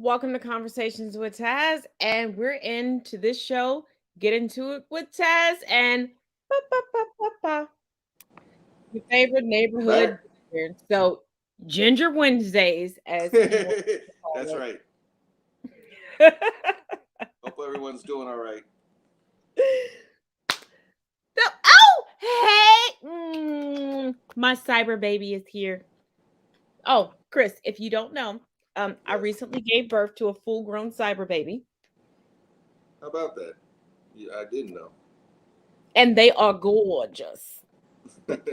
Welcome to Conversations with Taz, and we're into this show. Get into it with Taz and ba, ba, ba, ba, ba, your favorite neighborhood. Back. So, Ginger Wednesdays, as he wants to That's call right. it. Hope everyone's doing all right. My cyber baby is here. Oh, Chris, if you don't know, I Yes. recently gave birth to a full-grown cyber baby, How about that? Yeah, I didn't know. and they are gorgeous. But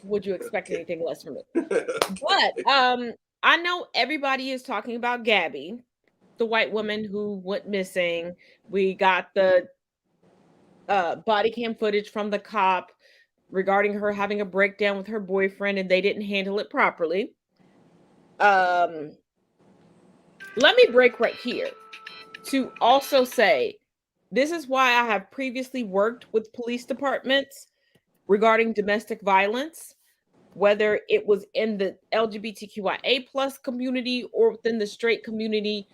would you expect anything less from me? But Okay. I know everybody is talking about Gabby, the white woman who went missing. We got the body cam footage from the cop regarding her having a breakdown with her boyfriend and they didn't handle it properly. Um Let me break right here to also say this is why I have previously worked with police departments regarding domestic violence, whether it was in the LGBTQIA plus community or within the straight community,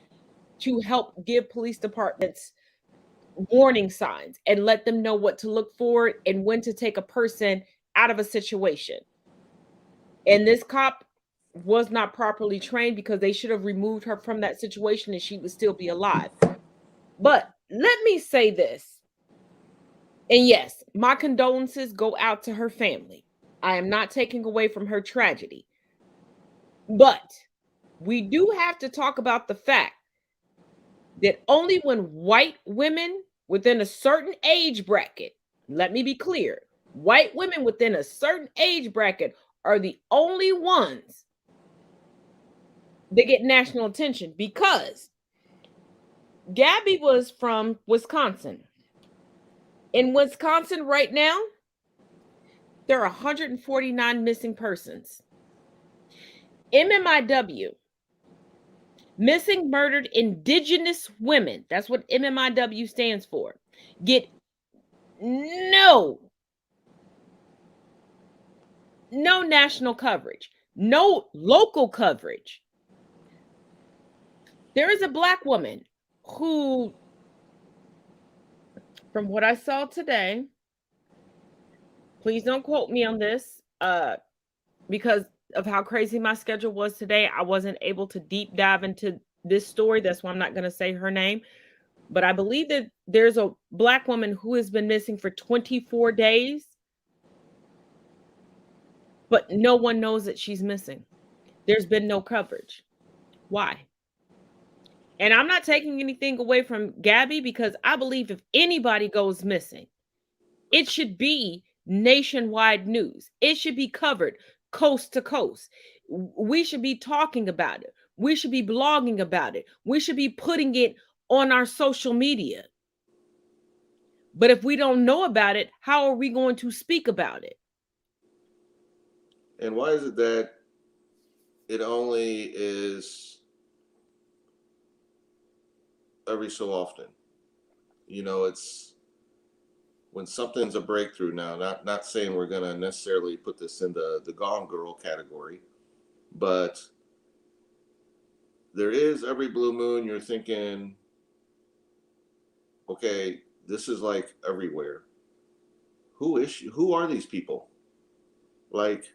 to help give police departments warning signs and let them know what to look for and when to take a person out of a situation. And this cop was not properly trained because they should have removed her from that situation and she would still be alive. But let me say this. And yes, my condolences go out to her family. I am not taking away from her tragedy. But we do have to talk about the fact that only when white women within a certain age bracket, let me be clear, white women within a certain age bracket are the only ones that get national attention because Gabby was from Wisconsin. In Wisconsin right now, there are 149 missing persons. MMIW, missing murdered indigenous women, that's what MMIW stands for, get no no national coverage, no local coverage. There is a black woman who, from what I saw today, please don't quote me on this, because of how crazy my schedule was today, I wasn't able to deep dive into this story. That's why I'm not going to say her name. But I believe that there's a black woman who has been missing for 24 days, but no one knows that she's missing. There's been no coverage. Why? And I'm not taking anything away from Gabby because I believe if anybody goes missing, it should be nationwide news. It should be covered coast to coast. We should be talking about it. We should be blogging about it. We should be putting it on our social media. But if we don't know about it, how are we going to speak about it? And why is it that it only is every so often? It's when something's a breakthrough now. Not saying we're gonna necessarily put this in the Gone Girl category, but there is every blue moon. You're thinking, okay, this is like everywhere. Who is she? Who are these people? Like,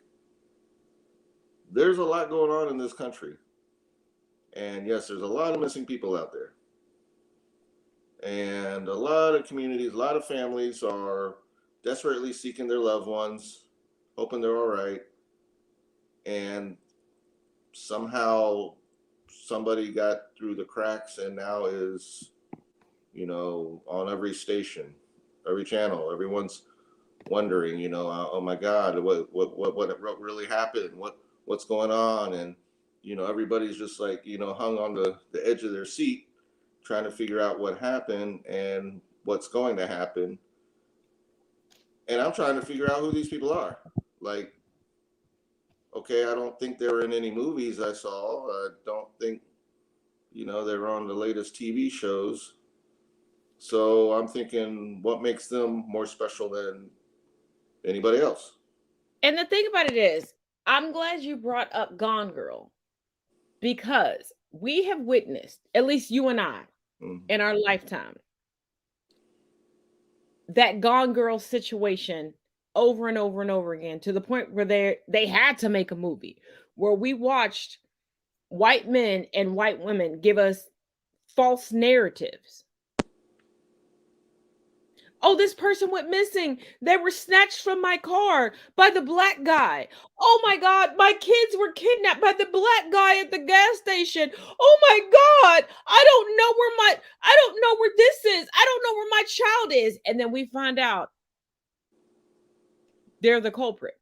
there's a lot going on in this country. And yes, there's a lot of missing people out there. And a lot of communities, a lot of families are desperately seeking their loved ones, hoping they're all right. And somehow somebody got through the cracks and now is, on every station, every channel. Everyone's wondering, oh my God, what really happened? What's going on? And everybody's just like, hung on the edge of their seat, trying to figure out what happened and what's going to happen. And I'm trying to figure out who these people are. Like, okay, I don't think they were in any movies I saw. I don't think, they were on the latest TV shows. So I'm thinking, what makes them more special than anybody else? And the thing about it is, I'm glad you brought up Gone Girl because we have witnessed, at least you and I, in our lifetime, that Gone Girl situation over and over and over again, to the point where they had to make a movie where we watched white men and white women give us false narratives. Oh, this person went missing. They were snatched from my car by the black guy. Oh my God, my kids were kidnapped by the black guy at the gas station. Oh my God, I don't know where this is. I don't know where my child is. And then we find out they're the culprit.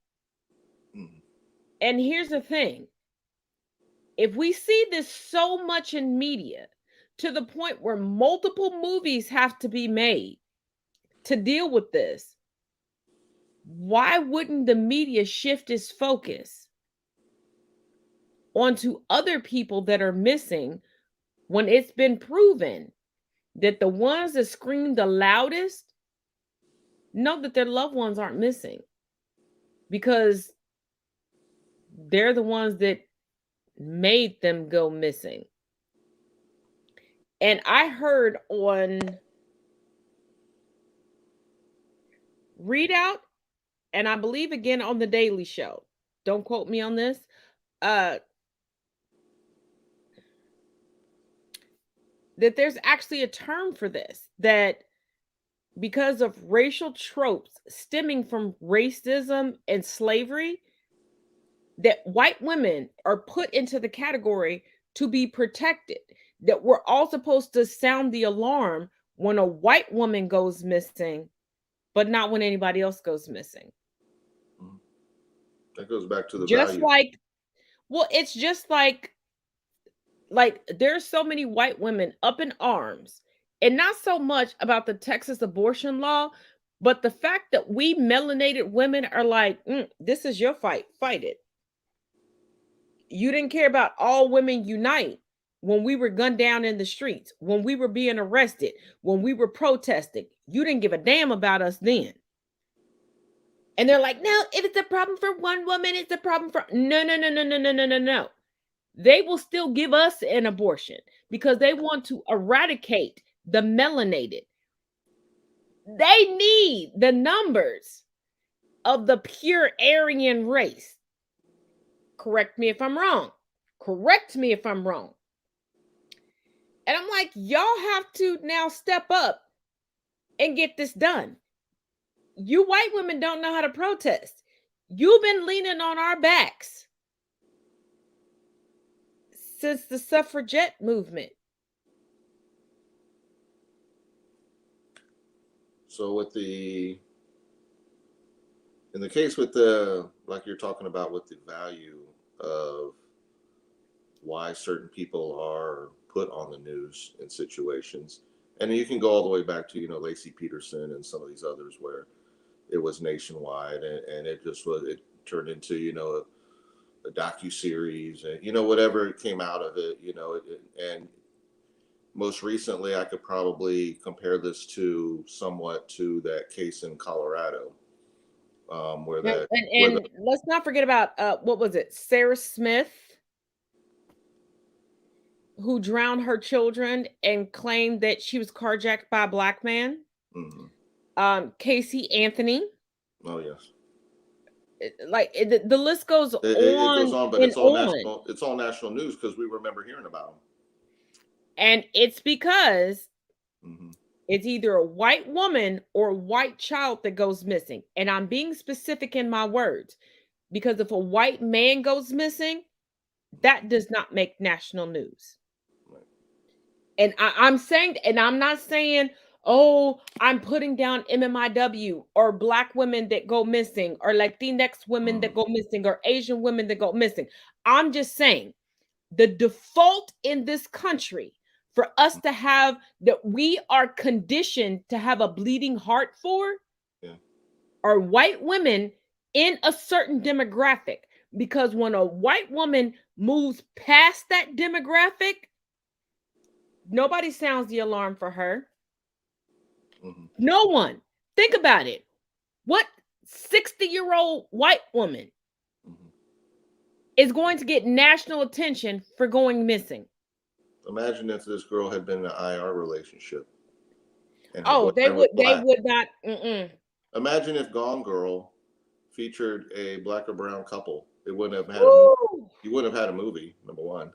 And here's the thing. If we see this so much in media, to the point where multiple movies have to be made to deal with this, why wouldn't the media shift its focus onto other people that are missing when it's been proven that the ones that scream the loudest know that their loved ones aren't missing, because they're the ones that made them go missing? And I heard on Readout, and I believe again on the Daily Show, don't quote me on this, that there's actually a term for this, that because of racial tropes stemming from racism and slavery, that white women are put into the category to be protected, that we're all supposed to sound the alarm when a white woman goes missing, but not when anybody else goes missing. That goes back to the Just value. like, well, it's just like there's so many white women up in arms, and not so much about the Texas abortion law, but the fact that we melanated women are like, this is your fight, fight it. You didn't care about All Women Unite when we were gunned down in the streets, when we were being arrested, when we were protesting. You didn't give a damn about us then. And they're like, no, if it's a problem for one woman, it's a problem for... No. They will still give us an abortion because they want to eradicate the melanated. They need the numbers of the pure Aryan race. Correct me if I'm wrong. Correct me if I'm wrong. And I'm like, y'all have to now step up and get this done. You white women don't know how to protest. You've been leaning on our backs since the suffragette movement. So in the case with the, like you're talking about, with the value of why certain people are put on the news in situations, and you can go all the way back to, Lacey Peterson and some of these others where it was nationwide, and it turned into, a docu-series, and, whatever came out of it, and most recently, I could probably compare this somewhat to that case in Colorado, where let's not forget about what was it, Sarah Smith, who drowned her children and claimed that she was carjacked by a black man. Casey Anthony. Oh yes. The list goes on. It goes on, but it's all national news because we remember hearing about them. And it's because it's either a white woman or a white child that goes missing. And I'm being specific in my words, because if a white man goes missing, that does not make national news. Right. And I'm saying, and I'm not saying, oh, I'm putting down MMIW or black women that go missing or Latinx women that go missing or Asian women that go missing. I'm just saying the default in this country for us to have, that we are conditioned to have a bleeding heart for, are white women in a certain demographic. Because when a white woman moves past that demographic, nobody sounds the alarm for her. No one. Think about it. What 60-year-old white woman is going to get national attention for going missing? Imagine if this girl had been in an IR relationship and her Oh, boyfriend was they black. would not. Mm-mm. Imagine if Gone Girl featured a black or brown couple. It wouldn't have had a movie. Woo! You wouldn't have had a movie, number one.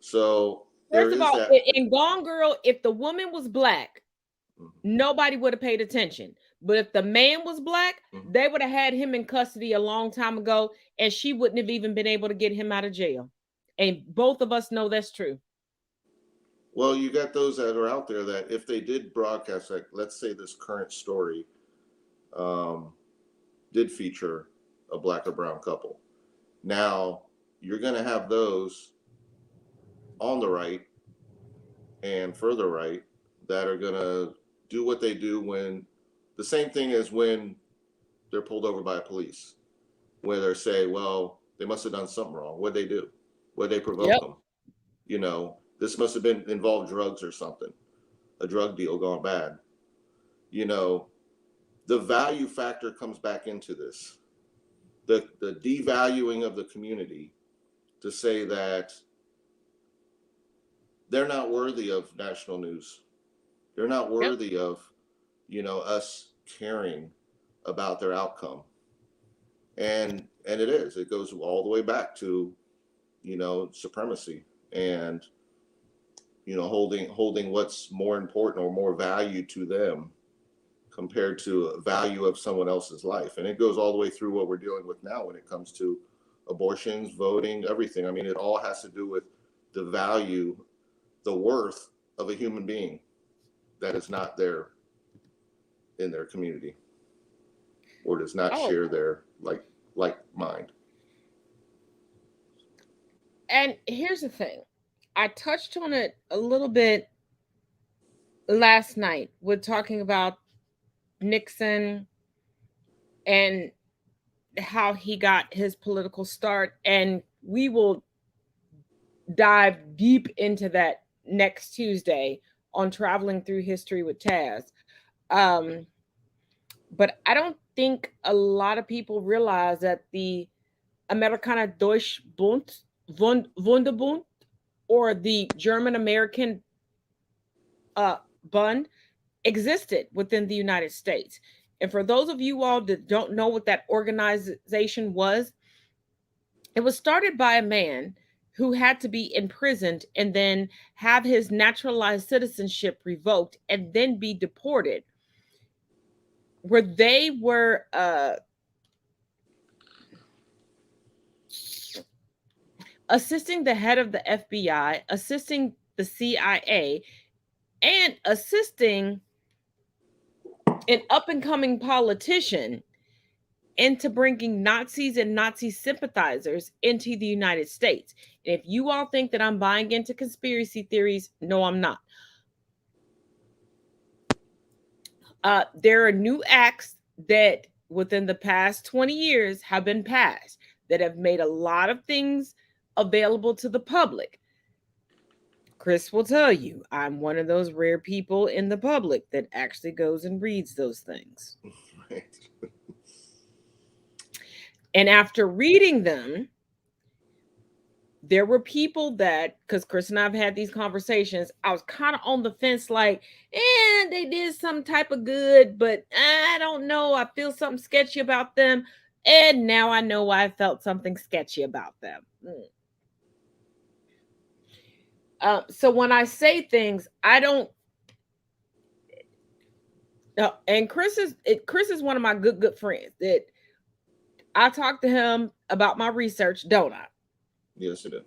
So there First of is all, that. in Gone Girl, if the woman was black, Mhm, nobody would have paid attention. But if the man was black, mhm. they would have had him in custody a long time ago, and she wouldn't have even been able to get him out of jail. And both of us know that's true. Well, you got those that are out there that if they did broadcast, like let's say this current story um, did feature a black or brown couple. Now you're going to have those on the right and further right that are going to do what they do when the same thing as when they're pulled over by police, where they say, well, they must have done something wrong. What'd they do? What'd they provoke Yep. them? You know, this must have been involved drugs or something, a drug deal gone bad. You know, the value factor comes back into this. The devaluing of the community to say that they're not worthy of national news. They're not Yep. worthy of, us caring about their outcome. And it is. It goes all the way back to, supremacy and, holding what's more important or more value to them compared to value of someone else's life. And it goes all the way through what we're dealing with now when it comes to abortions, voting, everything. I mean, it all has to do with the value, the worth of a human being that is not there in their community or does not Oh, share their like mind. and here's the thing. I touched on it a little bit last night with talking about Nixon and how he got his political start, and we will dive deep into that next Tuesday on Traveling Through History with Taz. Um, but I don't think a lot of people realize that the Amerikaner Deutsch Bund, Wunderbund, or the German American Bund existed within the United States. And for those of you all that don't know what that organization was, it was started by a man who had to be imprisoned and then have his naturalized citizenship revoked and then be deported, where they were assisting the head of the FBI, assisting the CIA, and assisting an up and coming politician into bringing Nazis and Nazi sympathizers into the United States. And if you all think that I'm buying into conspiracy theories, no, I'm not. There are new acts that within the past 20 years have been passed that have made a lot of things available to the public. Chris will tell you, I'm one of those rare people in the public that actually goes and reads those things. Right. And after reading them, there were people that, because Chris and I have had these conversations, I was kind of on the fence, like, they did some type of good, but I don't know. I feel something sketchy about them. And now I know why I felt something sketchy about them. So when I say things, I don't. And Chris is one of my good friends that I talk to him about my research, don't I? Yes, it is.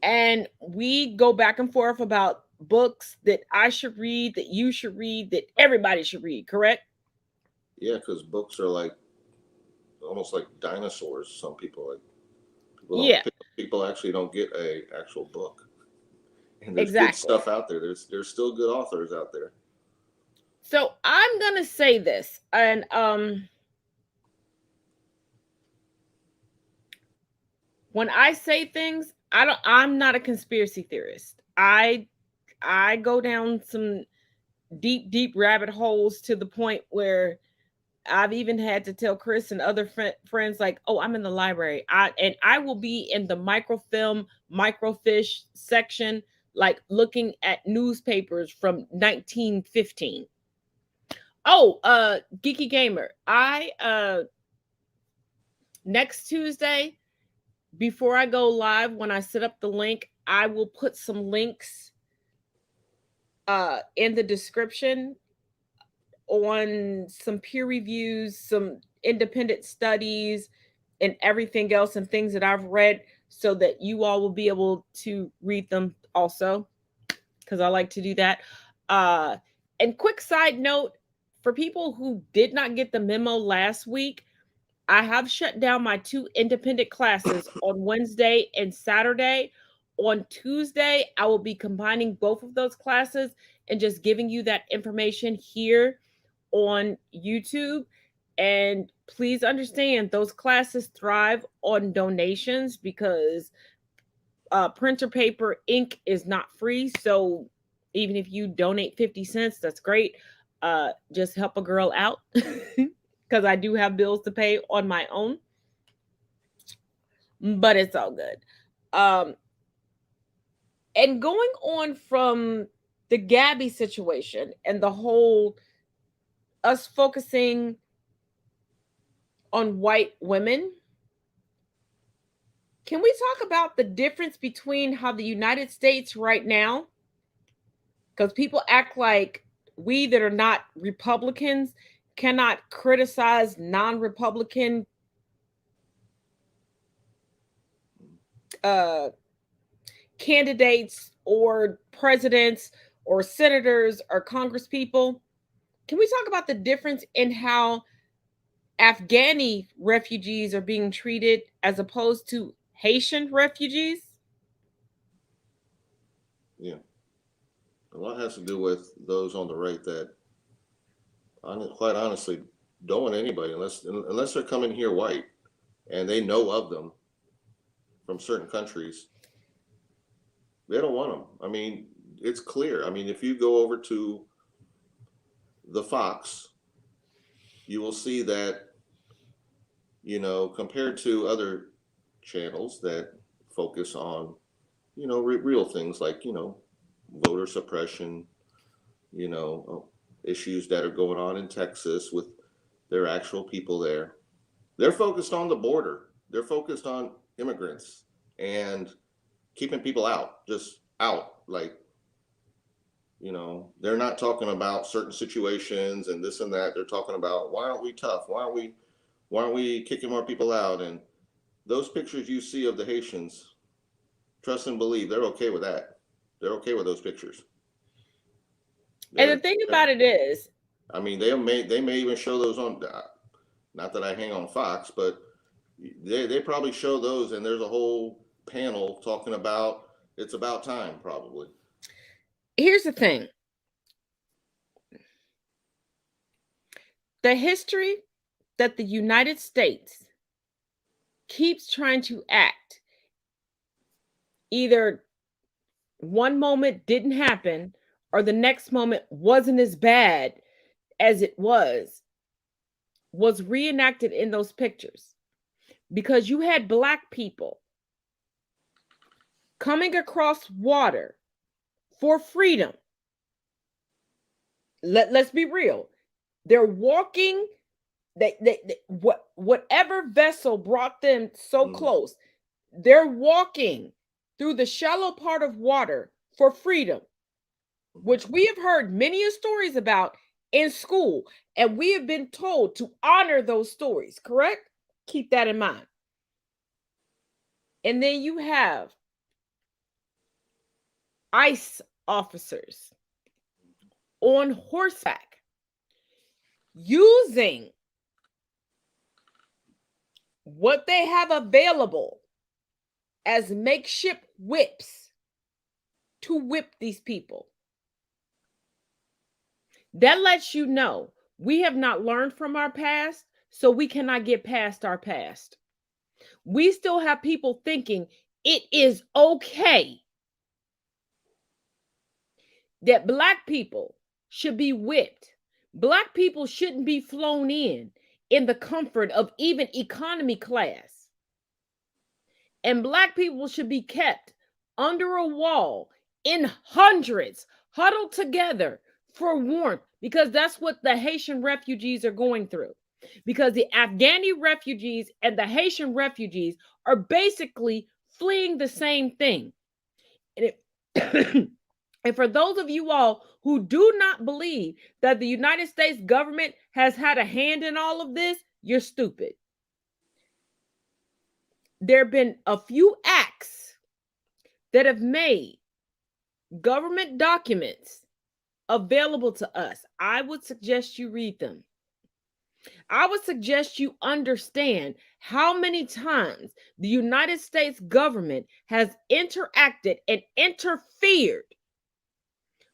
And we go back and forth about books that I should read, that you should read, that everybody should read, correct? Yeah, because books are like almost like dinosaurs. Some people like people don't Yeah, pick, people actually don't get a actual book. And there's good exactly. stuff out there. There's still good authors out there. So I'm gonna say this, and when I say things, I'm not a conspiracy theorist. I go down some deep rabbit holes to the point where I've even had to tell Chris and other friends like, "Oh, I'm in the library. I will be in the microfilm, microfiche section, like looking at newspapers from 1915." Oh, Geeky Gamer. I next Tuesday, before I go live, when I set up the link, I will put some links in the description on some peer reviews, some independent studies, and everything else, and things that I've read, so that you all will be able to read them also, because I like to do that. Uh, and quick side note, for people who did not get the memo last week, I have shut down my 2 independent classes on Wednesday and Saturday. On Tuesday, I will be combining both of those classes and just giving you that information here on YouTube. And please understand, those classes thrive on donations, because printer paper ink is not free. So even if you donate 50 cents, that's great. Just help a girl out, because I do have bills to pay on my own, but it's all good. And going on from the Gabby situation and the whole us focusing on white women, can we talk about the difference between how the United States right now, because people act like we that are not Republicans cannot criticize non-Republican candidates or presidents or senators or congresspeople. Can we talk about the difference in how Afghani refugees are being treated as opposed to Haitian refugees? Yeah. A lot has to do with those on the right that, quite honestly, don't want anybody unless they're coming here white and they know of them from certain countries. They don't want them. I mean, it's clear. I mean, if you go over to the Fox, you will see that, compared to other channels that focus on, real things like, voter suppression, issues that are going on in Texas with their actual people there. They're focused on the border. They're focused on immigrants and keeping people out, just out. Like, they're not talking about certain situations and this and that. They're talking about, why aren't we tough? Why aren't we kicking more people out? And those pictures you see of the Haitians, trust and believe, they're okay with that. They're okay with those pictures. And the thing about it is, I mean, they may even show those on. Not that I hang on Fox, but they probably show those, and there's a whole panel talking about it's about time, probably. here's the thing. The history that the United States keeps trying to act, either one moment didn't happen or the next moment wasn't as bad as it was reenacted in those pictures, because you had Black people coming across water for freedom. Let's be real. They're walking, whatever vessel brought them so close, they're walking through the shallow part of water for freedom, which we have heard many stories about in school, and we have been told to honor those stories, correct? Keep that in mind. And then you have ICE officers on horseback using what they have available as makeshift whips to whip these people. That lets you know we have not learned from our past, so we cannot get past our past. We still have people thinking it is okay that Black people should be whipped Black people shouldn't be flown in the comfort of even economy class. And Black people should be kept under a wall in hundreds, huddled together for warmth, because that's what the Haitian refugees are going through. Because the Afghani refugees and the Haitian refugees are basically fleeing the same thing. And, and for those of you all who do not believe that the United States government has had a hand in all of this, you're stupid. There have been a few acts that have made government documents available to us. I would suggest you read them. I would suggest you understand how many times the United States government has interacted and interfered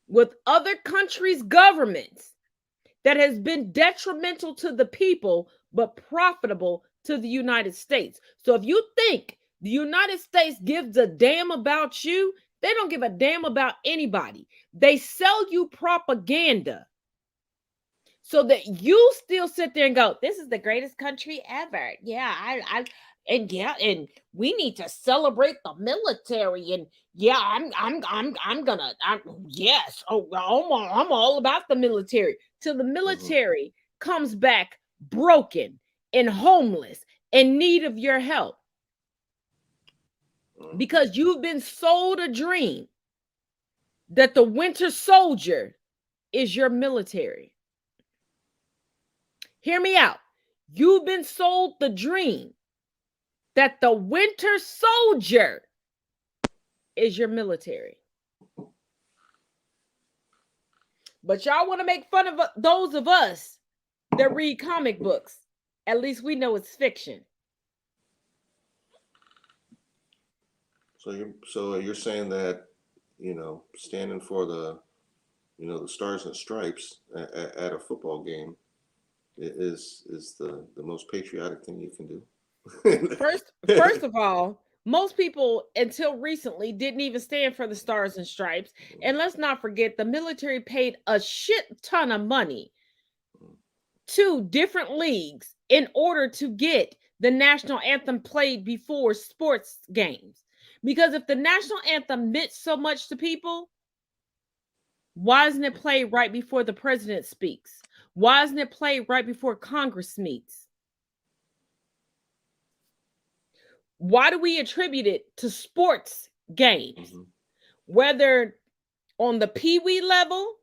with other countries' governments that has been detrimental to the people but profitable to the United States. So if you think the United States gives a damn about you, they don't give a damn about anybody. They sell you propaganda so that you still sit there and go, "This is the greatest country ever." Yeah, and we need to celebrate the military. And yeah, I'm gonna, yes, oh, I'm all about the military. Till the military comes back broken and homeless, in need of your help, because you've been sold a dream that the Winter Soldier is your military. Hear me out. You've been sold the dream that the Winter Soldier is your military. But y'all want to make fun of those of us that read comic books. At least we know it's fiction. So you're saying that, standing for the stars and stripes at a football game is the most patriotic thing you can do. First of all, most people until recently didn't even stand for the stars and stripes. And let's not forget, the military paid a shit ton of money to different leagues in order to get the national anthem played before sports games. Because if the national anthem meant so much to people, why isn't it played right before the president speaks? Why isn't it played right before Congress meets? Why do we attribute it to sports games? Whether on the Pee-wee level,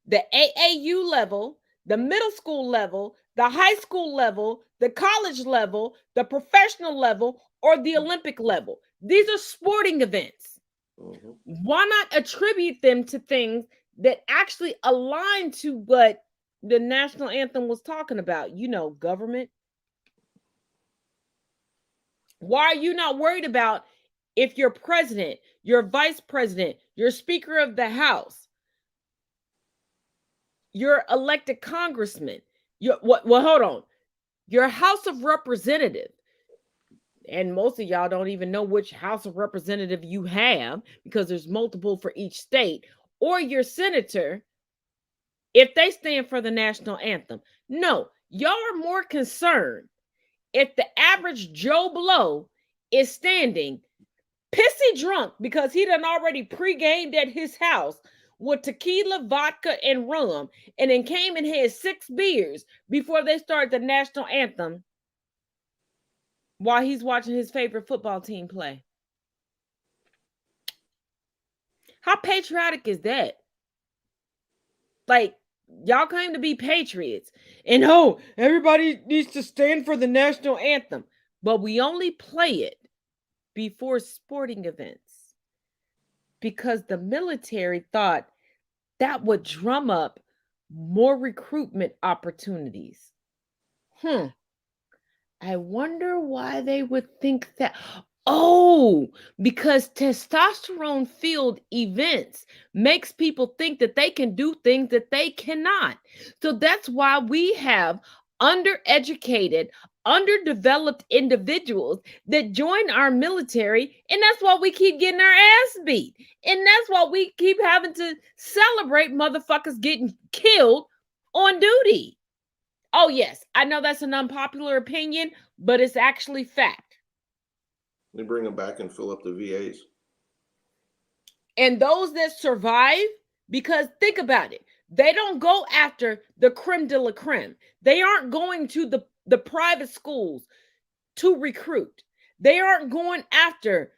the AAU level, the middle school level, the high school level, the college level, the professional level, or the Olympic level. These are sporting events. Why not attribute them to things that actually align to what the national anthem was talking about? Government. Why are you not worried about if your president, your vice president, your speaker of the house, your elected congressman, hold on, your House of Representative, and most of y'all don't even know which House of Representative you have because there's multiple for each state, or your senator, if they stand for the national anthem? No, y'all are more concerned if the average Joe Blow is standing pissy drunk because he done already pre-gamed at his house with tequila, vodka, and rum, and then came and had 6 beers before they started the national anthem while he's watching his favorite football team play. How patriotic is that? Like, y'all claim to be patriots, and everybody needs to stand for the national anthem, but we only play it before sporting events because the military thought that would drum up more recruitment opportunities. I wonder why they would think that. Oh, because testosterone filled events makes people think that they can do things that they cannot. So that's why we have undereducated, underdeveloped individuals that join our military, and that's why we keep getting our ass beat. And that's why we keep having to celebrate motherfuckers getting killed on duty. Oh, yes, I know that's an unpopular opinion, but it's actually fact. They bring them back and fill up the VAs. And those that survive, because think about it, they don't go after the creme de la creme. They aren't going to the private schools to recruit. They aren't going after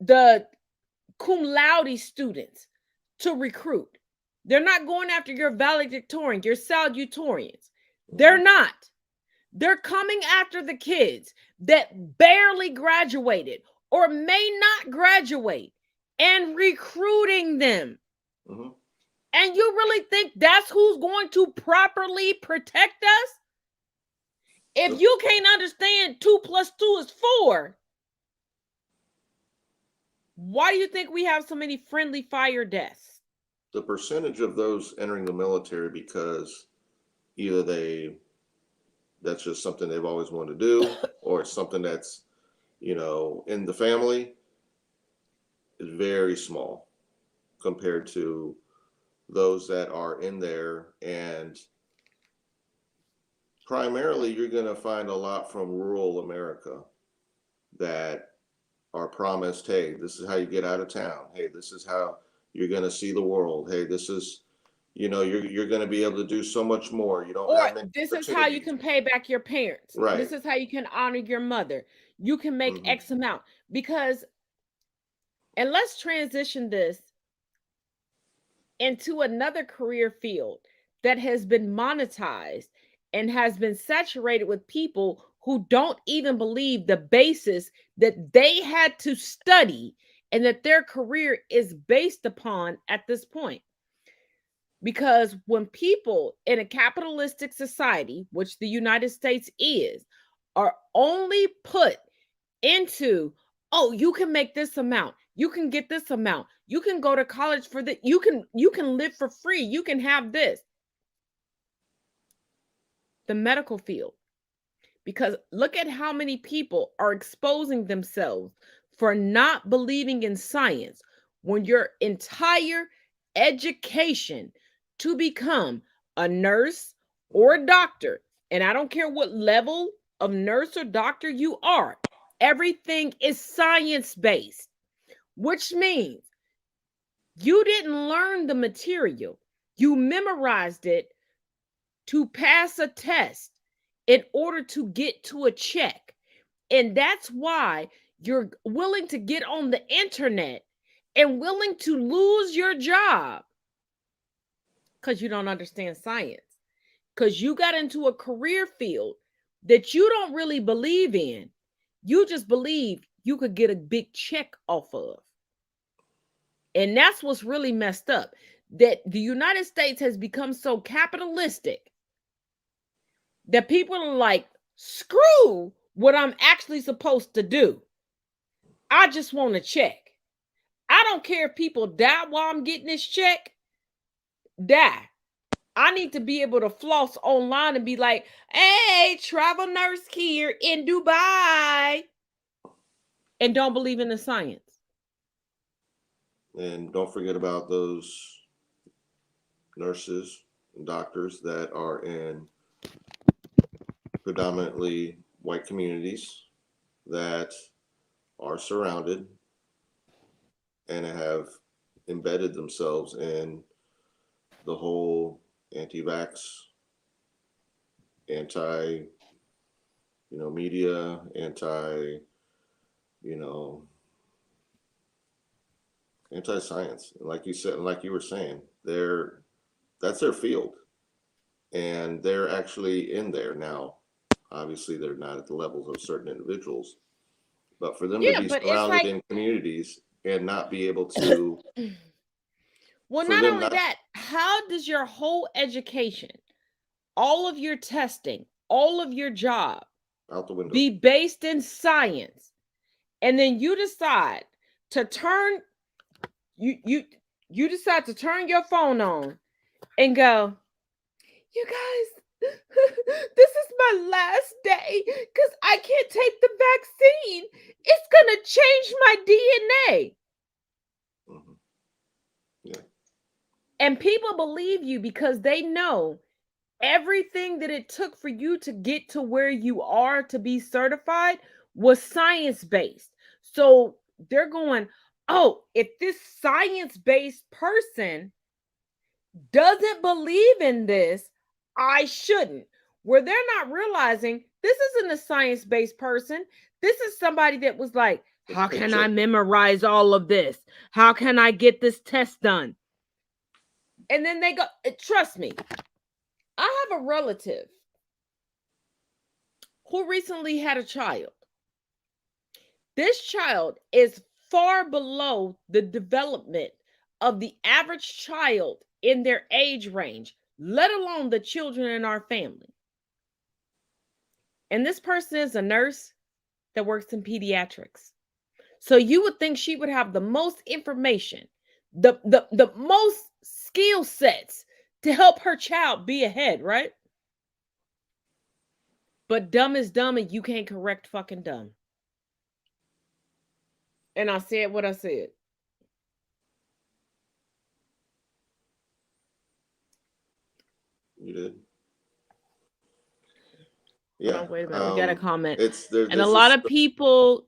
the cum laude students to recruit. They're not going after your valedictorian, your salutatorians. They're not. They're coming after the kids that barely graduated or may not graduate and recruiting them. Mm-hmm. And you really think that's who's going to properly protect us? If you can't understand 2 + 2 is 4, why do you think we have so many friendly fire deaths? The percentage of those entering the military because either that's just something they've always wanted to do, or it's something that's, in the family, is very small compared to those that are in there. And primarily, you're going to find a lot from rural America that are promised, hey, this is how you get out of town. Hey, this is how you're going to see the world. Hey, this is, you're going to be able to do so much more. You don't Or have many this is how you can pay back your parents. Right. This is how you can honor your mother. You can make X amount. Because, and let's transition this into another career field that has been monetized and has been saturated with people who don't even believe the basis that they had to study and that their career is based upon at this point. Because when people in a capitalistic society, which the United States is, are only put into, oh, you can make this amount, you can get this amount, you can go to college for that, you can live for free, you can have this. The medical field. Because look at how many people are exposing themselves for not believing in science when your entire education to become a nurse or a doctor, and I don't care what level of nurse or doctor you are, everything is science-based, which means you didn't learn the material. You memorized it to pass a test in order to get to a check. And that's why you're willing to get on the internet and willing to lose your job because you don't understand science, because you got into a career field that you don't really believe in. You just believe you could get a big check off of. And that's what's really messed up, that the United States has become so capitalistic that people are like, screw what I'm actually supposed to do. I just want a check. I don't care if people die while I'm getting this check. Die. I need to be able to floss online and be like, hey, travel nurse here in Dubai. And don't believe in the science. And don't forget about those nurses and doctors that are in predominantly white communities that are surrounded and have embedded themselves in the whole anti-vax, media, anti-science. And like you said, and like you were saying, that's their field. And they're actually in there now. Obviously, they're not at the levels of certain individuals, but for them to be surrounded in communities and not be able to. Well, not only that, how does your whole education, all of your testing, all of your job out the window be based in science? And then you decide to turn you decide to turn your phone on and go, you guys, this is my last day because I can't take the vaccine. It's gonna change my DNA. Mm-hmm. Yeah. And people believe you because they know everything that it took for you to get to where you are to be certified was science based. So they're going, oh, if this science based person doesn't believe in this, I shouldn't. Where they're not realizing this isn't a science based person. This is somebody that was like, how can I memorize all of this? How can I get this test done? And then they go, trust me, I have a relative who recently had a child. This child is far below the development of the average child in their age range, let alone the children in our family. And this person is a nurse that works in pediatrics. So you would think she would have the most information, the most skill sets to help her child be ahead, right? But dumb is dumb and you can't correct fucking dumb. And I said what I said. You did. Yeah. Oh, wait a minute. We got a comment. It's there, and a lot of people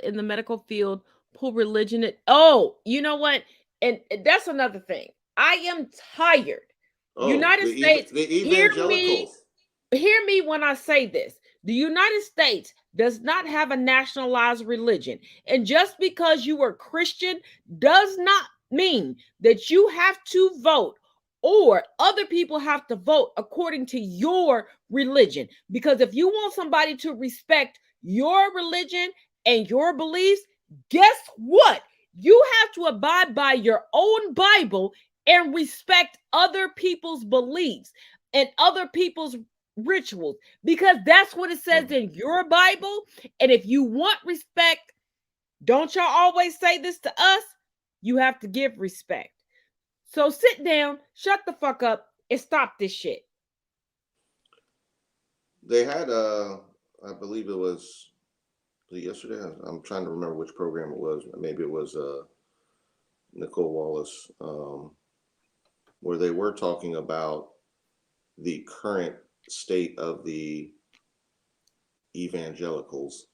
in the medical field pull religion. Oh, you know what? And that's another thing. I am tired. United States, the evangelicals. Hear me when I say this. The United States does not have a nationalized religion. And just because you are Christian does not mean that you have to vote or other people have to vote according to your religion. Because if you want somebody to respect your religion and your beliefs, guess what? You have to abide by your own Bible and respect other people's beliefs and other people's rituals, because that's what it says in your Bible. And if you want respect, don't y'all always say this to us? You have to give respect. So sit down, shut the fuck up, and stop this shit. They had I believe it was yesterday. I'm trying to remember which program it was. Maybe it was Nicole Wallace, where they were talking about the current state of the evangelicals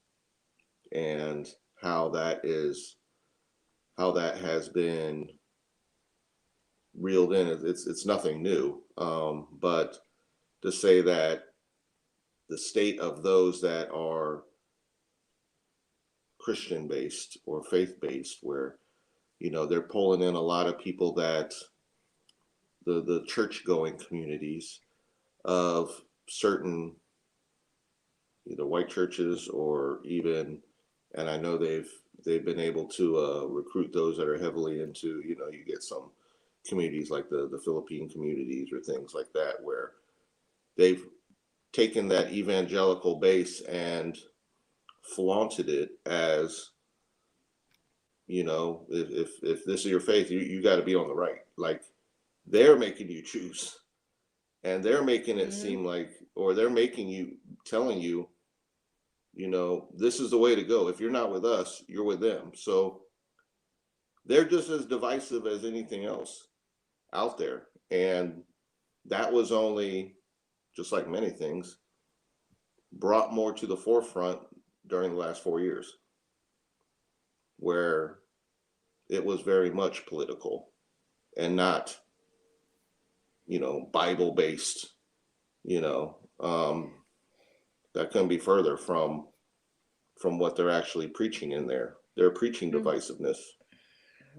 and how that has been reeled in. It's nothing new, but to say that the state of those that are Christian based or faith based, where they're pulling in a lot of people that the church going communities of certain either white churches or even, and I know they've been able to recruit those that are heavily into, you get some communities like the Philippine communities or things like that, where they've taken that evangelical base and flaunted it as, if this is your faith, you got to be on the right. Like, they're making you choose, and they're making it seem like, or they're telling you, this is the way to go. If you're not with us, you're with them. So they're just as divisive as anything else out there. And that was only, just like many things, brought more to the forefront during the last 4 years, where it was very much political and not, Bible based, that couldn't be further from what they're actually preaching in there. They're preaching divisiveness.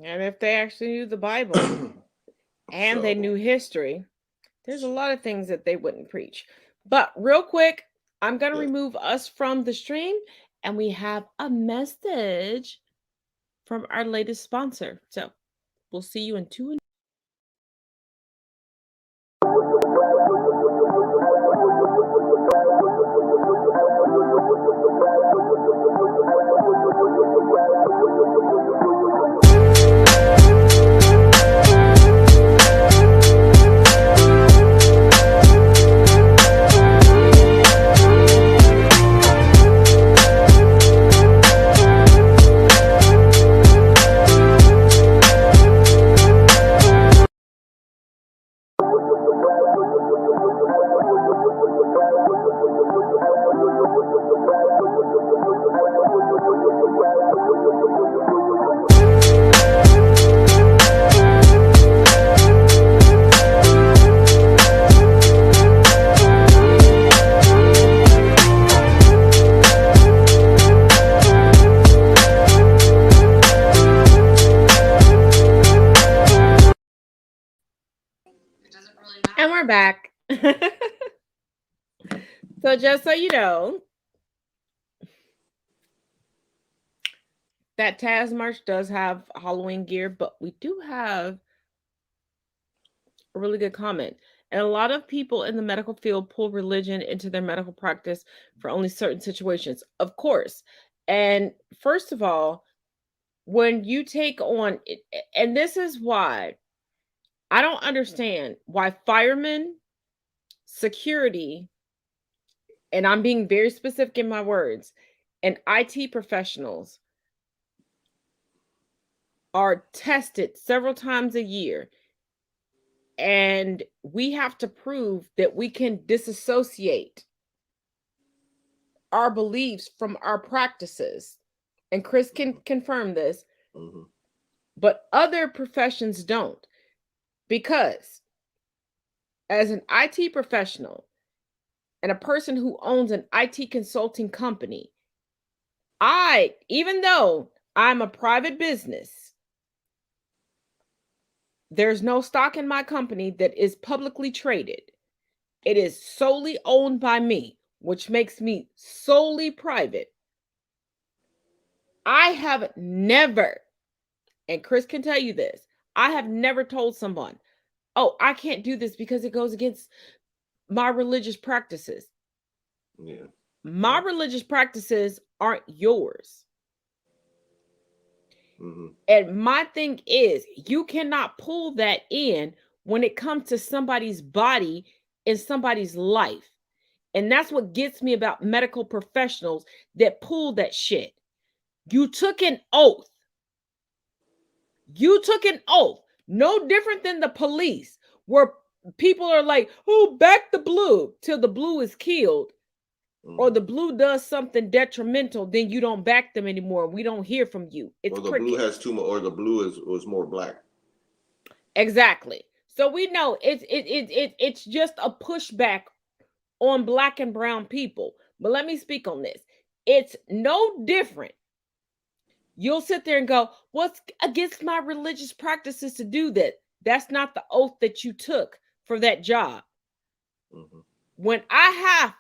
And if they actually knew the Bible and they knew history, there's a lot of things that they wouldn't preach. But real quick, I'm going to remove us from the stream, and we have a message from our latest sponsor. So we'll see you in 2 minutes. back. So just so you know, that Taz merch does have Halloween gear, but we do have a really good comment. And a lot of people in the medical field pull religion into their medical practice for only certain situations, of course. And first of all, when you take on, and this is why I don't understand why firemen, security, and I'm being very specific in my words, and IT professionals are tested several times a year. And we have to prove that we can disassociate our beliefs from our practices. And Chris can confirm this, but other professions don't. Because as an IT professional and a person who owns an IT consulting company, even though I'm a private business, there's no stock in my company that is publicly traded. It is solely owned by me, which makes me solely private. I have never, and Chris can tell you this, I have never told someone, oh, I can't do this because it goes against my religious practices. Yeah. My religious practices aren't yours. And my thing is, you cannot pull that in when it comes to somebody's body and somebody's life. And that's what gets me about medical professionals that pull that shit. You took an oath. You took an oath. No different than the police, where people are like, oh, back the blue till the blue is killed. Or the blue does something detrimental, then you don't back them anymore. We don't hear from you. It's or the cricket. Blue has too much, or the blue was more black. Exactly. So we know it's just a pushback on black and brown people. But let me speak on this. It's no different. You'll sit there and go, what's against my religious practices to do that? That's not the oath that you took for that job. When I have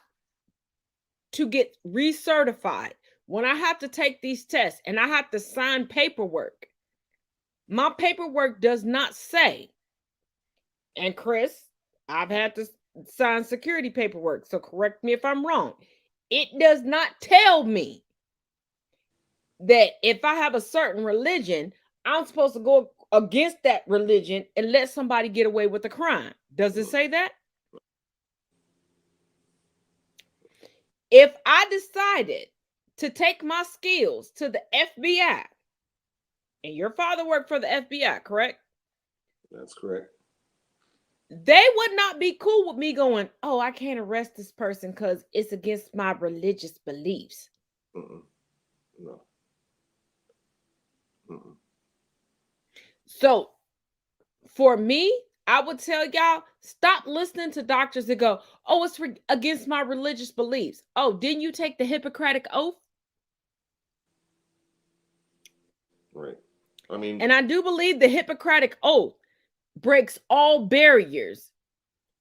to get recertified, when I have to take these tests and I have to sign paperwork, my paperwork does not say, and Chris, I've had to sign security paperwork, so correct me if I'm wrong. It does not tell me that if I have a certain religion, I'm supposed to go against that religion and let somebody get away with a crime. Does it say that? If I decided to take my skills to the FBI, and your father worked for the FBI, correct? That's correct. They would not be cool with me going, oh, I can't arrest this person because it's against my religious beliefs. No. So for me, I would tell y'all, stop listening to doctors that go, oh, it's against my religious beliefs. Oh, didn't you take the Hippocratic Oath? Right. I mean, and I do believe the Hippocratic Oath breaks all barriers.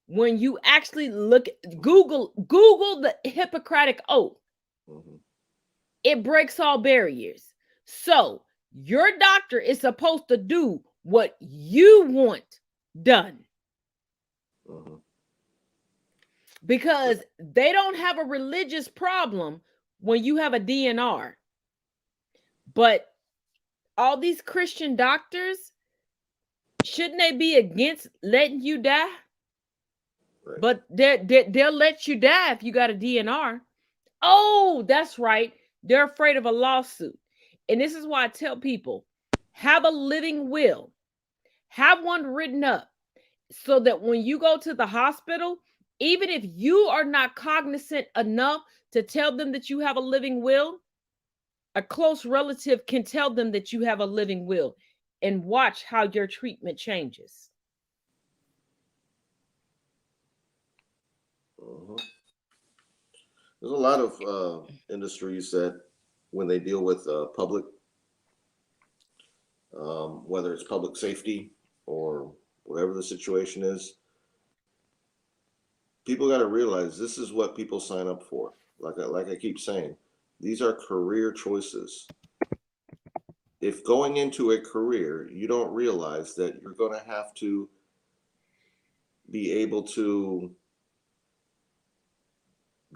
When you actually look, Google the Hippocratic Oath. It breaks all barriers. So your doctor is supposed to do what you want done. Because they don't have a religious problem when you have a DNR. But all these Christian doctors, shouldn't they be against letting you die? Right. But they'll let you die if you got a DNR. Oh, that's right. They're afraid of a lawsuit. And this is why I tell people, have a living will. Have one written up so that when you go to the hospital, even if you are not cognizant enough to tell them that you have a living will, a close relative can tell them that you have a living will and watch how your treatment changes. There's a lot of industries that when they deal with public, whether it's public safety or whatever the situation is, people got to realize this is what people sign up for. Like I keep saying, these are career choices. If going into a career, you don't realize that you're going to have to be able to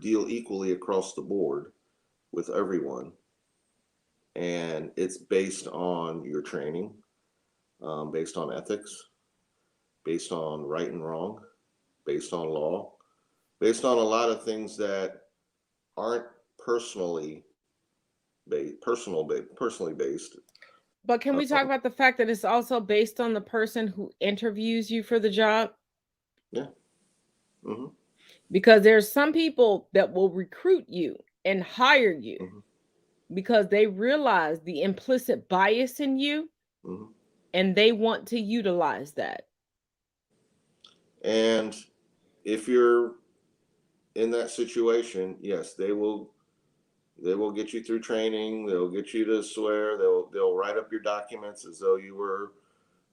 deal equally across the board with everyone, and it's based on your training, based on ethics, based on right and wrong, based on law, based on a lot of things that aren't personally based. But can we talk about the fact that it's also based on the person who interviews you for the job? Yeah. Mm-hmm. Because there's some people that will recruit you and hire you Mm-hmm. because they realize the implicit bias in you Mm-hmm. and they want to utilize that. And if you're in that situation, yes, they will get you through training. They'll get you to swear. They'll write up your documents as though you were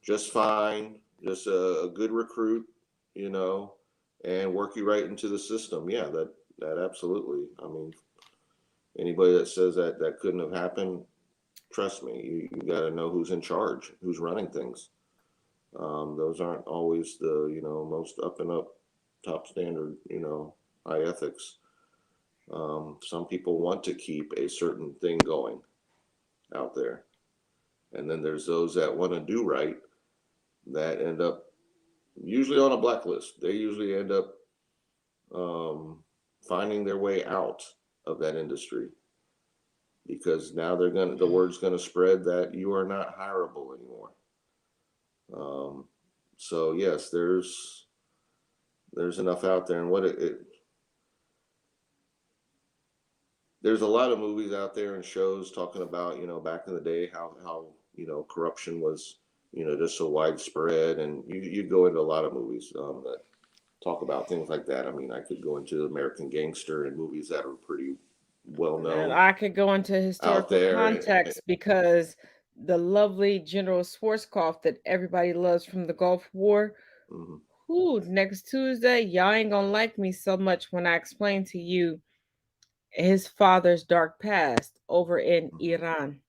just fine, just a good recruit, you know, and work you right into the system. Yeah, that absolutely. I mean, anybody that says that that couldn't have happened, trust me, you got to know who's in charge, who's running things. Those aren't always the most up and up, top standard, high ethics. Some people want to keep a certain thing going out there, and then there's those that want to do right that end up usually on a blacklist. They usually end up um, finding their way out of that industry because now the word's gonna spread that you are not hireable anymore. Um, so yes, there's enough out there, and there's a lot of movies out there and shows talking about back in the day how corruption was just so widespread, and you go into a lot of movies that talk about things like that. I mean, I could go into American Gangster and movies that are pretty well And known I could go into out historical there. context because the lovely General Schwarzkopf that everybody loves from the Gulf War, Mhm. who next Tuesday, y'all ain't gonna like me so much when I explain to you his father's dark past over in Iran.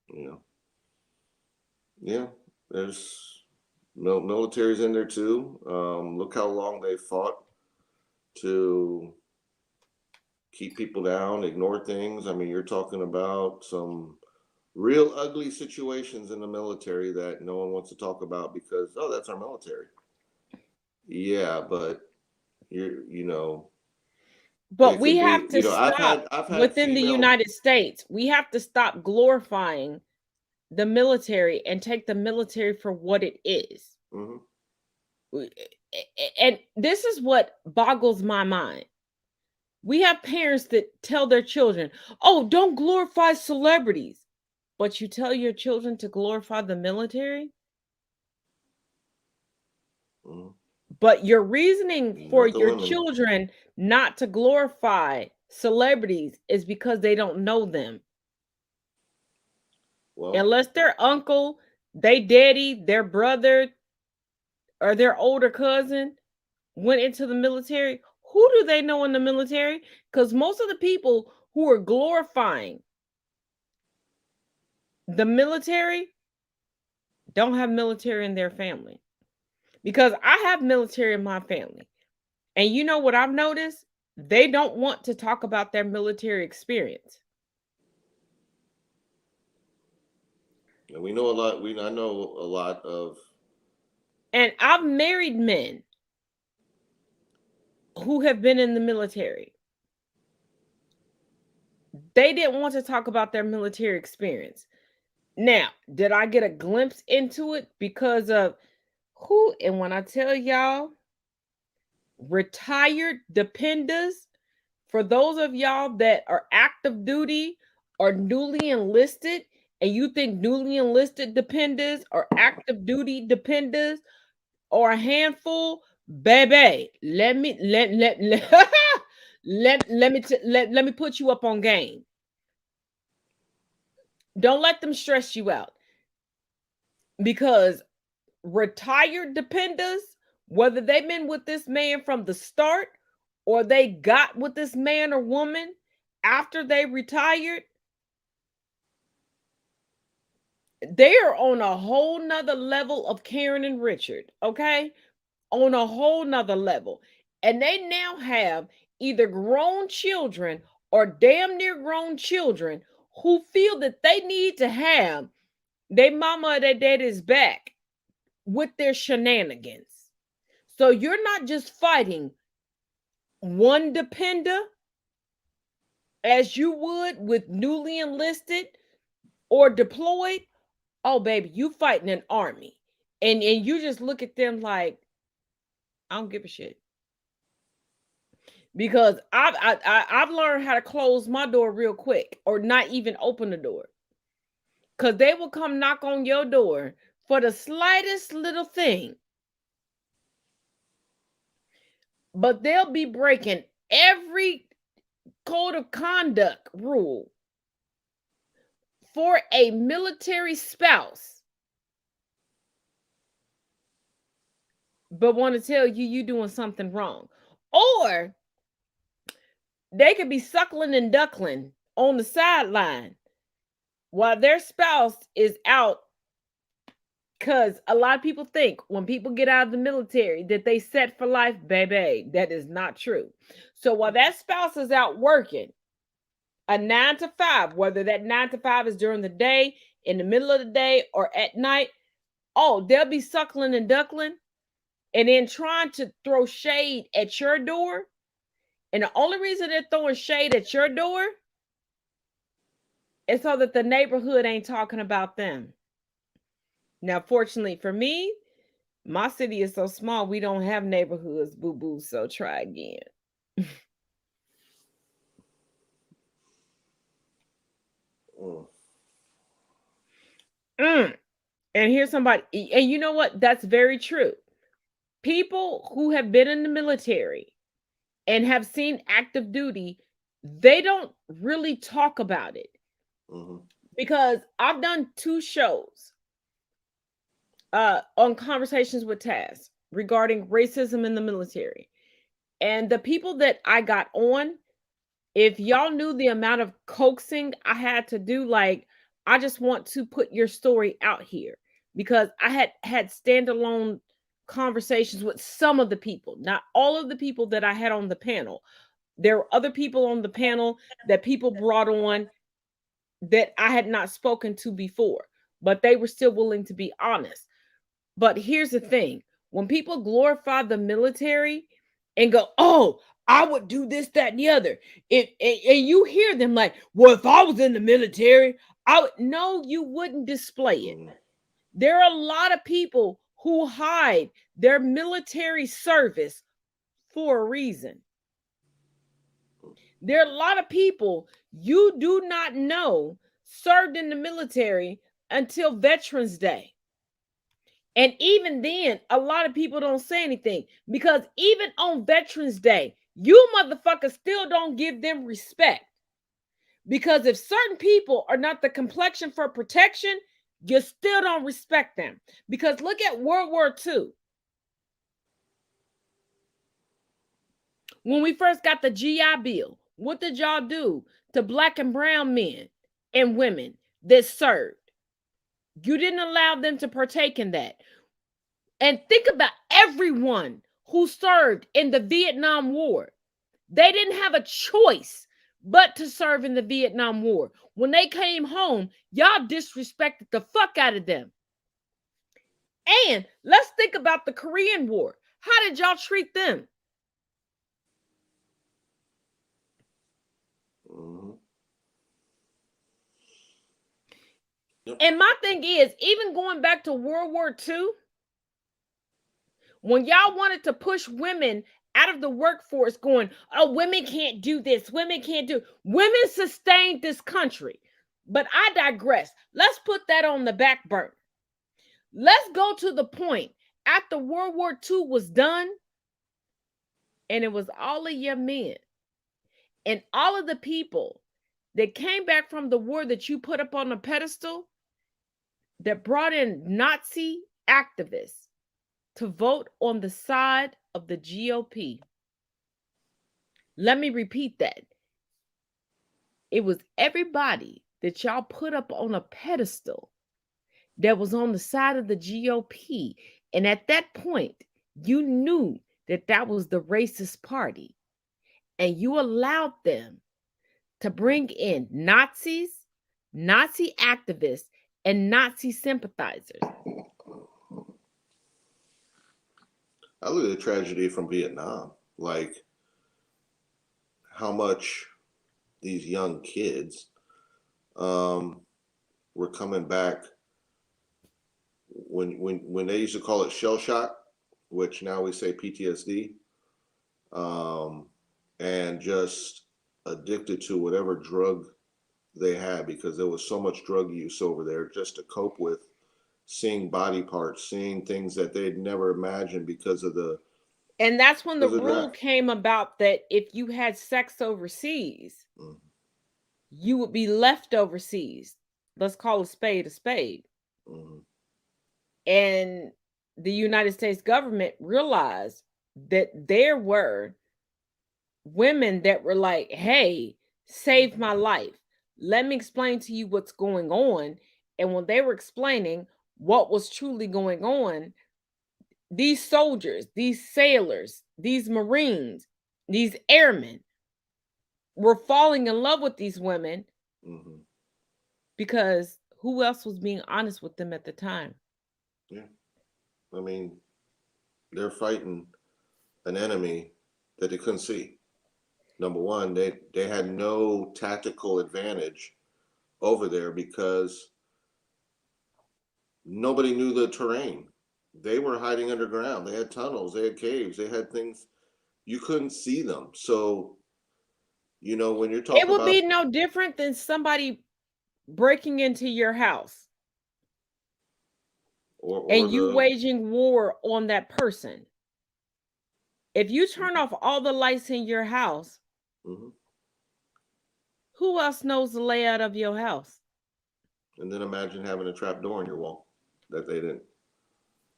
You know, yeah, there's militaries in there too. Look how long they fought to keep people down, ignore things. I mean, you're talking about some real ugly situations in the military that no one wants to talk about because that's our military. Yeah, but you know But it we could have be. to stop I've had within the female. United States. We have to stop glorifying the military and take the military for what it is. Hmm. And this is what boggles my mind. We have parents that tell their children, "Oh, don't glorify celebrities." But you tell your children to glorify the military? Hmm. But your reasoning for Not the your women. children not to glorify celebrities is because they don't know them. Well, Unless their uncle, they daddy, their brother, or their older cousin went into the military, who do they know in the military? Because most of the people who are glorifying the military don't have military in their family. Because I have military in my family. And you know what I've noticed? They don't want to talk about their military experience. and we know a lot. I know a lot of. And I've married men who have been in the military. They didn't want to talk about their military experience. Now, did I get a glimpse into it because of who? And when I tell y'all, retired dependers, for those of y'all that are active duty or newly enlisted, and you think newly enlisted dependers or active duty dependers or a handful, baby, let me put you up on game. Don't let them stress you out because retired dependers, whether they've been with this man from the start or they got with this man or woman after they retired, they are on a whole nother level of Karen and Richard, okay? On a whole nother level. And they now have either grown children or damn near grown children who feel that they need to have their mama or their daddy's back with their shenanigans. So you're not just fighting one depender as you would with newly enlisted or deployed. Oh, baby, you fighting an army. And you just look at them like, I don't give a shit. Because I've learned how to close my door real quick or not even open the door. Because they will come knock on your door for the slightest little thing. But they'll be breaking every code of conduct rule for a military spouse, but want to tell you you doing something wrong. Or they could be suckling and duckling on the sideline while their spouse is out. Because a lot of people think when people get out of the military that they set for life, baby. That is not true. So while that spouse is out working a 9 to 5, whether that 9 to 5 is during the day, in the middle of the day, or at night, oh, they'll be suckling and duckling and then trying to throw shade at your door. And the only reason they're throwing shade at your door is so that the neighborhood ain't talking about them. Now, fortunately for me, my city is so small, we don't have neighborhoods, boo boo. So try again. And here's somebody, and you know what? That's very true. People who have been in the military and have seen active duty, they don't really talk about it. Because I've done 2 shows on Conversations with Taz regarding racism in the military. And the people that I got on, if y'all knew the amount of coaxing I had to do, like, I just want to put your story out here, because I had standalone conversations with some of the people, not all of the people that I had on the panel. There were other people on the panel that people brought on that I had not spoken to before, but they were still willing to be honest. But here's the thing, when people glorify the military and go, oh, I would do this, that, and the other, and you hear them like, well, if I was in the military, I would. No, you wouldn't display it. There are a lot of people who hide their military service for a reason. There are a lot of people you do not know served in the military until Veterans Day. And even then, a lot of people don't say anything, because even on Veterans Day, you motherfuckers still don't give them respect. Because if certain people are not the complexion for protection, you still don't respect them. Because look at World War II. When we first got the GI Bill, what did y'all do to Black and brown men and women that served? You didn't allow them to partake in that. And think about everyone who served in the Vietnam War. They didn't have a choice but to serve in the Vietnam War. When they came home, y'all disrespected the fuck out of them. And let's think about the Korean War. How did y'all treat them? And my thing is, even going back to World War II, when y'all wanted to push women out of the workforce, going, oh, women can't do this, women can't do. Women sustained this country. But I digress. Let's put that on the back burner. Let's go to the point after World War II was done, and it was all of your men and all of the people that came back from the war that you put up on a pedestal, that brought in Nazi activists to vote on the side of the GOP. Let me repeat that. It was everybody that y'all put up on a pedestal that was on the side of the GOP. And at that point, you knew that that was the racist party. And you allowed them to bring in Nazis, Nazi activists, and Nazi sympathizers. I look at the tragedy from Vietnam, like how much these young kids were coming back when they used to call it shell shock, which now we say PTSD, and just addicted to whatever drug they had because there was so much drug use over there just to cope with seeing body parts, seeing things that they'd never imagined because of the And that's when the rule draft. came about that if you had sex overseas, Mm-hmm. you would be left overseas. Let's call a spade a spade. Mm-hmm. And the United States government realized that there were women that were like, hey, save my life. Let me explain to you what's going on. And when they were explaining what was truly going on, these soldiers, these sailors, these Marines, these airmen were falling in love with these women Mm-hmm. because who else was being honest with them at the time? Yeah. I mean, they're fighting an enemy that they couldn't see. Number one, they had no tactical advantage over there because nobody knew the terrain. They were hiding underground. They had tunnels, they had caves, they had things you couldn't see them. So, when you're It talking would about be no different than somebody breaking into your house or and you the waging war on that person. If you turn off all the lights in your house, mm-hmm. who else knows the layout of your house? And then imagine having a trap door in your wall that they didn't.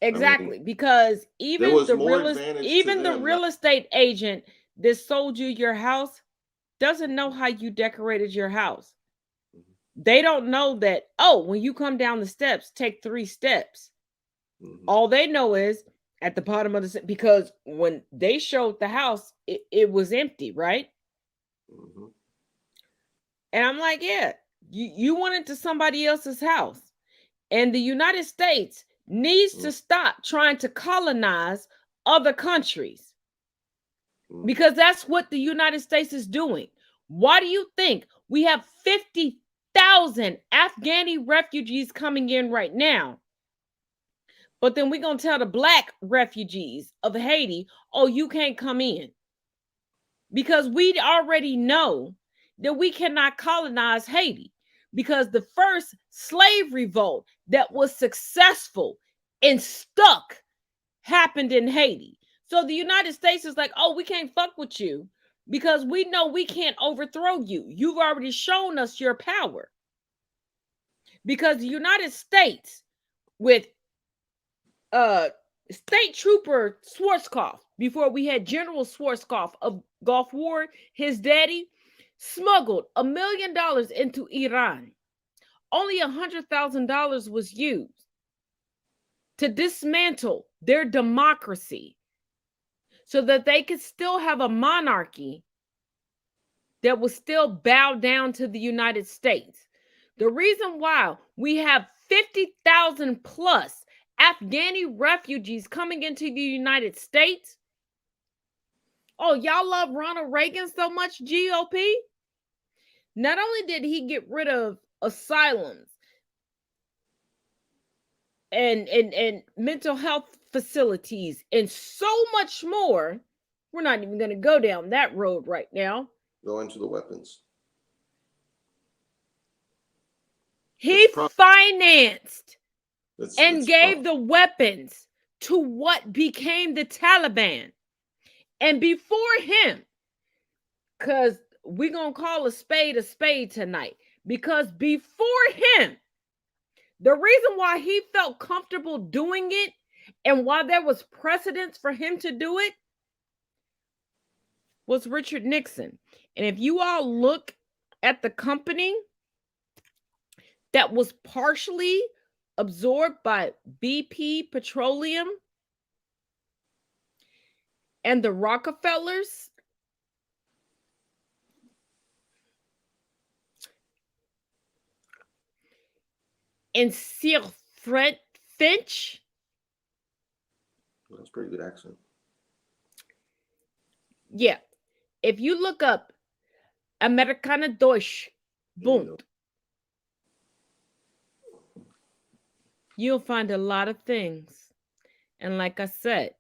I mean, Exactly, because there was more advantage to even the them. real estate agent that sold you your house doesn't know how you decorated your house. They don't know that, oh, when you come down the steps, take 3 steps. Mm-hmm. All they know is at the bottom of the because when they showed the house, it was empty, right? Mm-hmm. And I'm like, yeah, you went into somebody else's house. And the United States needs to stop trying to colonize other countries Mm-hmm. because that's what the United States is doing. Why do you think we have 50,000 Afghani refugees coming in right now? But then we're going to tell the black refugees of Haiti, oh, you can't come in. Because we already know that we cannot colonize Haiti because the first slave revolt that was successful and stuck happened in Haiti. So the United States is like, oh, we can't fuck with you because we know we can't overthrow you. You've already shown us your power. Because the United States, with State Trooper Schwarzkopf, before we had General Schwarzkopf of Gulf War, his daddy smuggled $1 million into Iran. Only $100,000 was used to dismantle their democracy so that they could still have a monarchy that will still bow down to the United States. The reason why we have 50,000 plus Afghani refugees coming into the United States. Oh, y'all love Ronald Reagan so much, GOP? Not only did he get rid of asylums and mental health facilities and so much more, we're not even going to go down that road right now. Go into the weapons. He financed and It's gave the weapons to what became the Taliban. And before him, because we're going to call a spade tonight, because before him, the reason why he felt comfortable doing it and why there was precedence for him to do it was Richard Nixon. And if you all look at the company that was partially absorbed by BP Petroleum and the Rockefellers, and Sir Fred Finch. That's a pretty good accent. Yeah. If you look up Amerikaner Deutsch Bund, you'll find a lot of things. And like I said,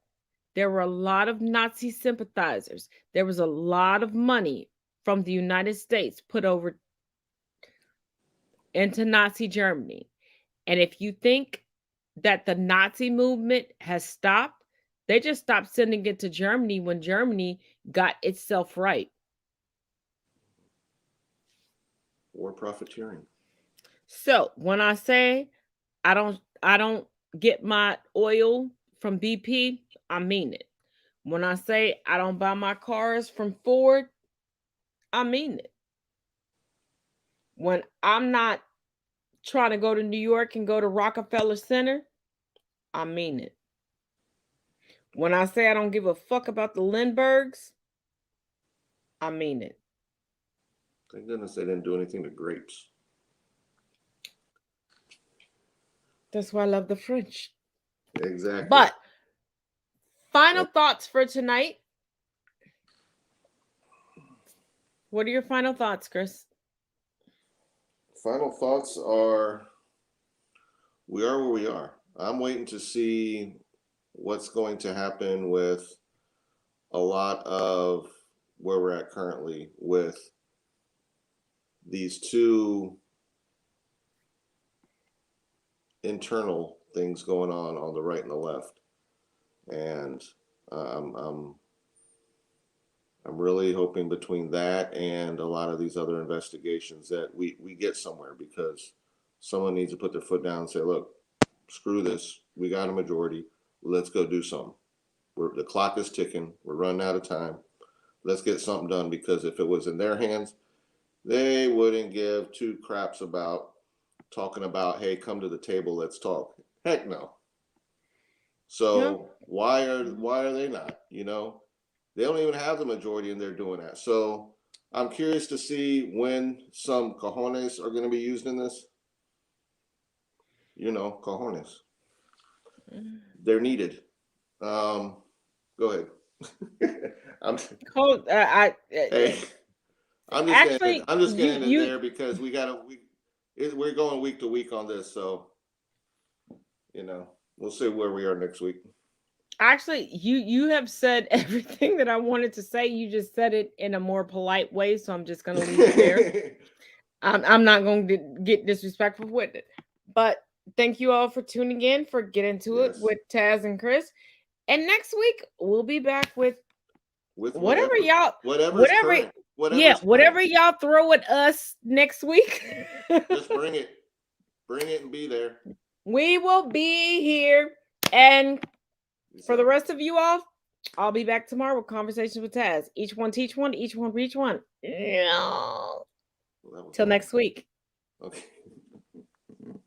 there were a lot of Nazi sympathizers. There was a lot of money from the United States put over into Nazi Germany. And if you think that the Nazi movement has stopped, they just stopped sending it to Germany when Germany got itself right. War profiteering. So when I say I don't get my oil from BP, I mean it. When I say I don't buy my cars from Ford, I mean it. When I'm not trying to go to New York and go to Rockefeller Center, I mean it. When I say I don't give a fuck about the Lindberghs, I mean it. Thank goodness they didn't do anything to grapes. That's why I love the French. Exactly. But final thoughts for tonight. What are your final thoughts, Chris? Final thoughts are we are where we are. I'm waiting to see what's going to happen with a lot of where we're at currently with these two internal things going on the right and the left. And I'm really hoping between that and a lot of these other investigations that we get somewhere, because someone needs to put their foot down and say, look, screw this. We got a majority. Let's go do something. The clock is ticking. We're running out of time. Let's get something done, because if it was in their hands, they wouldn't give two craps about talking about, hey, come to the table, let's talk. Heck no. So why are they not? You know, they don't even have the majority and they're doing that. So I'm curious to see when some cojones are going to be used in this. You know, cojones. They're needed. Go ahead. I'm just getting it there because we're going week to week on this, so you know, we'll see where we are next week. Actually, you have said everything that I wanted to say. You just said it in a more polite way, so I'm just going to leave it there. I'm not going to get disrespectful with it. But thank you all for tuning in for Get Into It with Taz and Chris. And next week we'll be back with whatever y'all throw at us next week. Just bring it and be there. We will be here. And for the rest of you all, I'll be back tomorrow with Conversations with Taz. Each one teach one, each one reach one. Till next week. Okay.